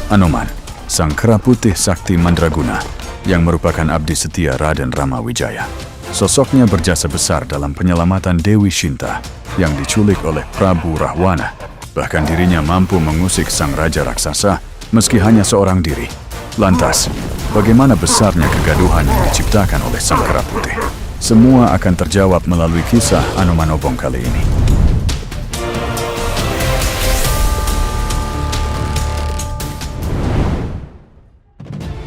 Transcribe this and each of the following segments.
Anoman, sang kera putih sakti mandraguna, yang merupakan abdi setia Raden Rama Wijaya. Sosoknya berjasa besar dalam penyelamatan Dewi Shinta yang diculik oleh Prabu Rahwana. Bahkan dirinya mampu mengusik sang raja raksasa meski hanya seorang diri. Lantas, bagaimana besarnya kegaduhan yang diciptakan oleh sang kera putih? Semua akan terjawab melalui kisah Anoman Obong kali ini.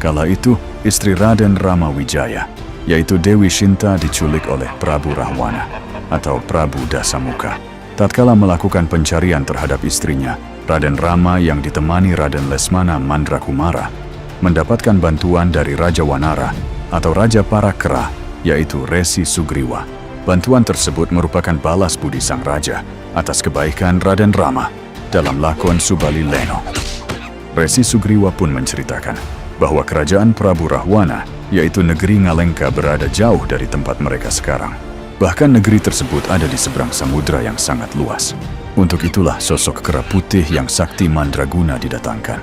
Kala itu, istri Raden Rama Wijaya, yaitu Dewi Shinta, diculik oleh Prabu Rahwana atau Prabu Dasamuka. Tatkala melakukan pencarian terhadap istrinya, Raden Rama yang ditemani Raden Lesmana Mandrakumara mendapatkan bantuan dari Raja Wanara atau Raja para Kera, yaitu Resi Sugriwa. Bantuan tersebut merupakan balas budi sang raja atas kebaikan Raden Rama dalam lakon Subali Leno. Resi Sugriwa pun menceritakan bahwa kerajaan Prabu Rahwana, yaitu negeri Ngalengka, berada jauh dari tempat mereka sekarang. Bahkan negeri tersebut ada di seberang samudra yang sangat luas. Untuk itulah sosok kera putih yang sakti mandraguna didatangkan.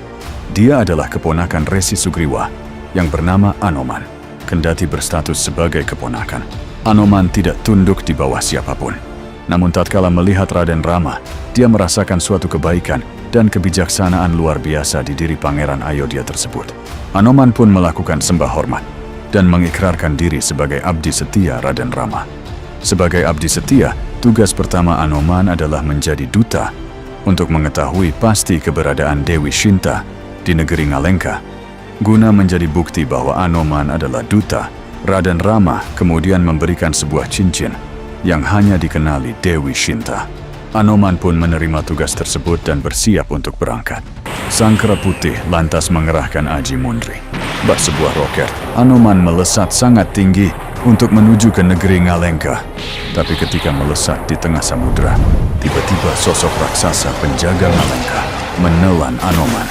Dia adalah keponakan Resi Sugriwa yang bernama Anoman. Kendati berstatus sebagai keponakan, Anoman tidak tunduk di bawah siapapun. Namun tatkala melihat Raden Rama, dia merasakan suatu kebaikan dan kebijaksanaan luar biasa di diri Pangeran Ayodhya tersebut. Anoman pun melakukan sembah hormat dan mengikrarkan diri sebagai abdi setia Raden Rama. Sebagai abdi setia, tugas pertama Anoman adalah menjadi duta untuk mengetahui pasti keberadaan Dewi Shinta di negeri Ngalengka. Guna menjadi bukti bahwa Anoman adalah duta, Raden Rama kemudian memberikan sebuah cincin yang hanya dikenali Dewi Shinta. Anoman pun menerima tugas tersebut dan bersiap untuk berangkat. Sang kera putih lantas mengerahkan Aji Mundri. Bak sebuah roket, Anoman melesat sangat tinggi untuk menuju ke negeri Ngalengka. Tapi ketika melesat di tengah samudra, tiba-tiba sosok raksasa penjaga Ngalengka menelan Anoman.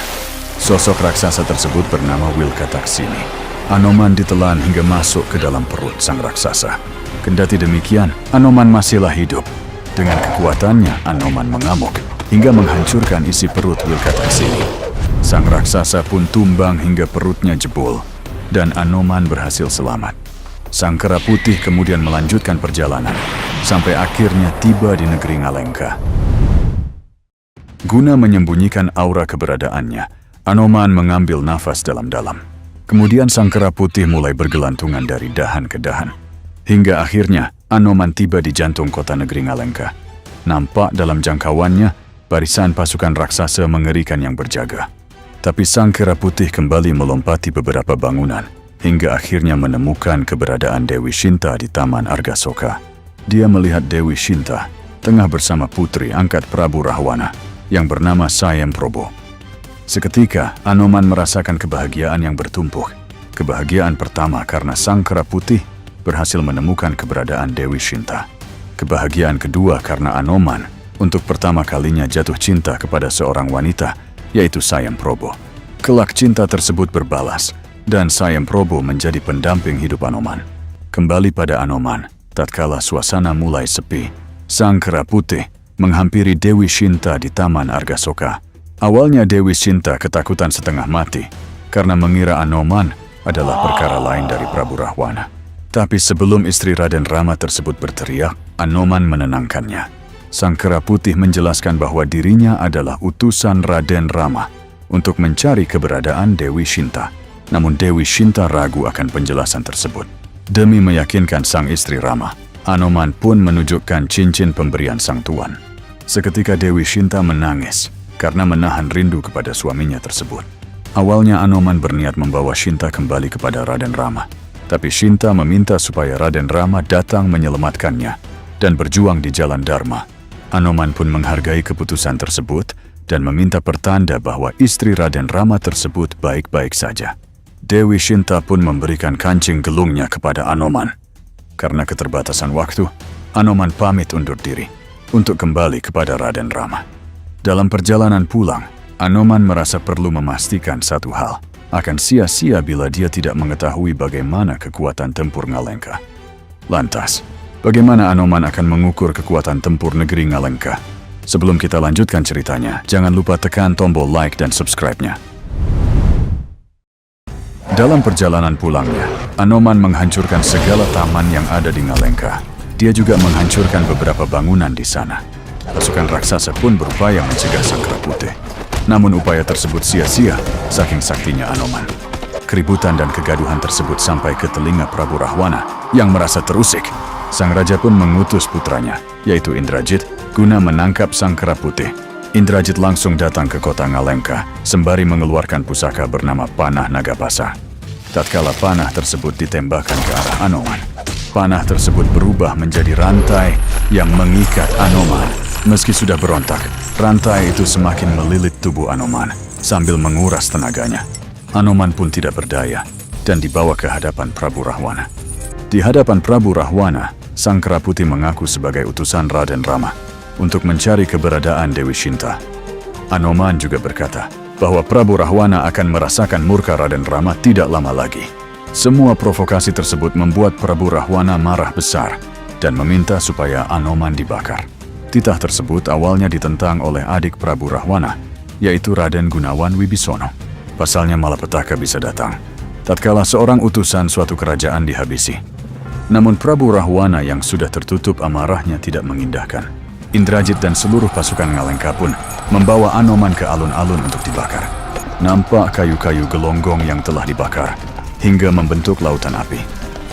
Sosok raksasa tersebut bernama Wilkataksini. Anoman ditelan hingga masuk ke dalam perut sang raksasa. Kendati demikian, Anoman masihlah hidup. Dengan kekuatannya, Anoman mengamuk hingga menghancurkan isi perut Wilkataksini. Sang raksasa pun tumbang hingga perutnya jebol, dan Anoman berhasil selamat. Sang kera putih kemudian melanjutkan perjalanan, sampai akhirnya tiba di negeri Ngalengka. Guna menyembunyikan aura keberadaannya, Anoman mengambil nafas dalam-dalam. Kemudian sang kera putih mulai bergelantungan dari dahan ke dahan. Hingga akhirnya, Anoman tiba di jantung kota negeri Ngalengka. Nampak dalam jangkauannya, barisan pasukan raksasa mengerikan yang berjaga. Tapi sang kera putih kembali melompati beberapa bangunan, hingga akhirnya menemukan keberadaan Dewi Shinta di Taman Argasoka. Dia melihat Dewi Shinta tengah bersama putri angkat Prabu Rahwana yang bernama Sayemprobo. Seketika, Anoman merasakan kebahagiaan yang bertumpuk. Kebahagiaan pertama karena sang kera putih berhasil menemukan keberadaan Dewi Shinta. Kebahagiaan kedua karena Anoman untuk pertama kalinya jatuh cinta kepada seorang wanita, yaitu Sayemprobo. Kelak cinta tersebut berbalas, dan Sayemprobo menjadi pendamping hidup Anoman. Kembali pada Anoman, tatkala suasana mulai sepi, sang kera putih menghampiri Dewi Shinta di Taman Argasoka. Awalnya Dewi Shinta ketakutan setengah mati karena mengira Anoman adalah perkara lain dari Prabu Rahwana. Tapi sebelum istri Raden Rama tersebut berteriak, Anoman menenangkannya. Sang kera putih menjelaskan bahwa dirinya adalah utusan Raden Rama untuk mencari keberadaan Dewi Shinta. Namun Dewi Shinta ragu akan penjelasan tersebut. Demi meyakinkan sang istri Rama, Anoman pun menunjukkan cincin pemberian sang tuan. Seketika Dewi Shinta menangis karena menahan rindu kepada suaminya tersebut. Awalnya Anoman berniat membawa Shinta kembali kepada Raden Rama. Tapi Shinta meminta supaya Raden Rama datang menyelamatkannya dan berjuang di jalan Dharma. Anoman pun menghargai keputusan tersebut dan meminta pertanda bahwa istri Raden Rama tersebut baik-baik saja. Dewi Shinta pun memberikan kancing gelungnya kepada Anoman. Karena keterbatasan waktu, Anoman pamit undur diri untuk kembali kepada Raden Rama. Dalam perjalanan pulang, Anoman merasa perlu memastikan satu hal. Akan sia-sia bila dia tidak mengetahui bagaimana kekuatan tempur Ngalengka. Lantas, bagaimana Anoman akan mengukur kekuatan tempur negeri Ngalengka? Sebelum kita lanjutkan ceritanya, jangan lupa tekan tombol like dan subscribe-nya. Dalam perjalanan pulangnya, Anoman menghancurkan segala taman yang ada di Ngalengka. Dia juga menghancurkan beberapa bangunan di sana. Pasukan raksasa pun berupaya mencegah Sang Kera Putih. Namun upaya tersebut sia-sia, saking saktinya Anoman. Keributan dan kegaduhan tersebut sampai ke telinga Prabu Rahwana yang merasa terusik. Sang raja pun mengutus putranya, yaitu Indrajit, guna menangkap Sang Kera Putih. Indrajit langsung datang ke kota Ngalengka, sembari mengeluarkan pusaka bernama Panah Nagapasa. Tatkala panah tersebut ditembakkan ke arah Anoman, panah tersebut berubah menjadi rantai yang mengikat Anoman. Meski sudah berontak, rantai itu semakin melilit tubuh Anoman sambil menguras tenaganya. Anoman pun tidak berdaya dan dibawa ke hadapan Prabu Rahwana. Di hadapan Prabu Rahwana, Sang Kera Putih mengaku sebagai utusan Raden Rama untuk mencari keberadaan Dewi Shinta. Anoman juga berkata bahwa Prabu Rahwana akan merasakan murka Raden Rama tidak lama lagi. Semua provokasi tersebut membuat Prabu Rahwana marah besar dan meminta supaya Anoman dibakar. Titah tersebut awalnya ditentang oleh adik Prabu Rahwana, yaitu Raden Gunawan Wibisono. Pasalnya malapetaka bisa datang tatkala seorang utusan suatu kerajaan dihabisi. Namun Prabu Rahwana yang sudah tertutup amarahnya tidak mengindahkan. Indrajit dan seluruh pasukan Ngalengka pun membawa Anoman ke alun-alun untuk dibakar. Nampak kayu-kayu gelonggong yang telah dibakar hingga membentuk lautan api.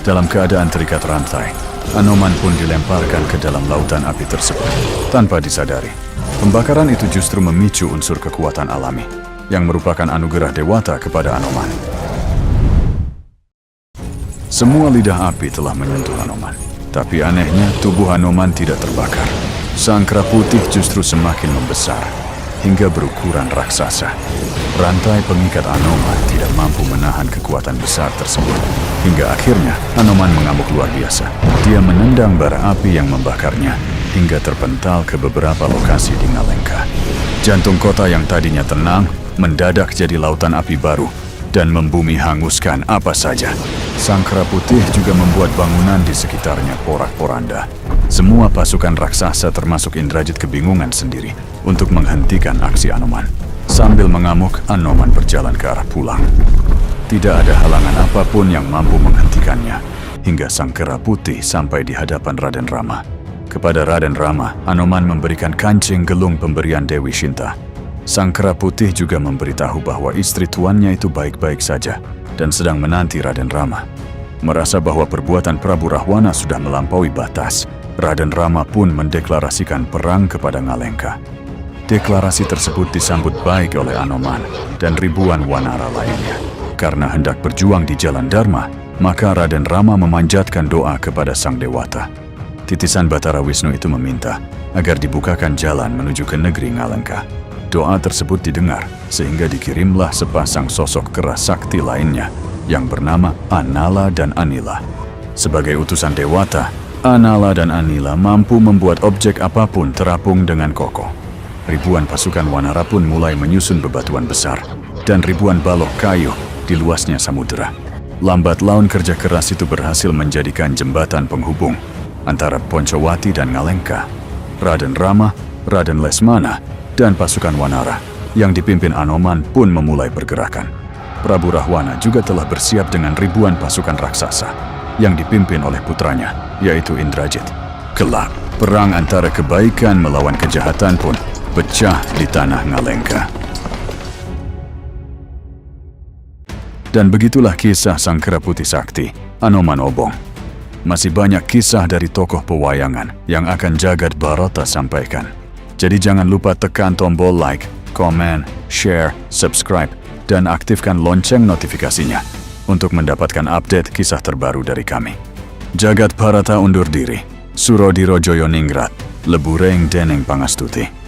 Dalam keadaan terikat rantai, Anoman pun dilemparkan ke dalam lautan api tersebut tanpa disadari. Pembakaran itu justru memicu unsur kekuatan alami yang merupakan anugerah Dewata kepada Anoman. Semua lidah api telah menyentuh Anoman, tapi anehnya tubuh Anoman tidak terbakar. Sang Kera Putih justru semakin membesar hingga berukuran raksasa. Rantai pengikat Anoman tidak mampu menahan kekuatan besar tersebut. Hingga akhirnya Anoman mengamuk luar biasa. Dia menendang bara api yang membakarnya hingga terpental ke beberapa lokasi di Ngalengka. Jantung kota yang tadinya tenang mendadak jadi lautan api baru dan membumi hanguskan apa saja. Sang Kera Putih juga membuat bangunan di sekitarnya porak-poranda. Semua pasukan raksasa termasuk Indrajit kebingungan sendiri untuk menghentikan aksi Anoman. Sambil mengamuk, Anoman berjalan ke arah pulang. Tidak ada halangan apapun yang mampu menghentikannya, hingga Sang Kera Putih sampai di hadapan Raden Rama. Kepada Raden Rama, Anoman memberikan kancing gelung pemberian Dewi Shinta. Sang Kera Putih juga memberitahu bahwa istri tuannya itu baik-baik saja dan sedang menanti Raden Rama. Merasa bahwa perbuatan Prabu Rahwana sudah melampaui batas, Raden Rama pun mendeklarasikan perang kepada Ngalengka. Deklarasi tersebut disambut baik oleh Anoman dan ribuan wanara lainnya. Karena hendak berjuang di jalan Dharma, maka Raden Rama memanjatkan doa kepada Sang Dewata. Titisan Batara Wisnu itu meminta agar dibukakan jalan menuju ke negeri Ngalengka. Doa tersebut didengar sehingga dikirimlah sepasang sosok kera sakti lainnya yang bernama Anala dan Anila. Sebagai utusan Dewata, Anala dan Anila mampu membuat objek apapun terapung dengan kokoh. Ribuan pasukan wanara pun mulai menyusun bebatuan besar dan ribuan balok kayu di luasnya samudera. Lambat laun kerja keras itu berhasil menjadikan jembatan penghubung antara Poncowati dan Ngalengka. Raden Rama, Raden Lesmana, dan pasukan wanara yang dipimpin Anoman pun memulai pergerakan. Prabu Rahwana juga telah bersiap dengan ribuan pasukan raksasa yang dipimpin oleh putranya, yaitu Indrajit. Kelak, perang antara kebaikan melawan kejahatan pun pecah di tanah Ngalengka. Dan begitulah kisah Sang Kera Putih Sakti, Anoman Obong. Masih banyak kisah dari tokoh pewayangan yang akan Jagat Barata sampaikan. Jadi jangan lupa tekan tombol like, komen, share, subscribe, dan aktifkan lonceng notifikasinya untuk mendapatkan update kisah terbaru dari kami. Jagat Barata undur diri. Surodiro Joyo Ningrat, Lebureng Deneng Pangastuti.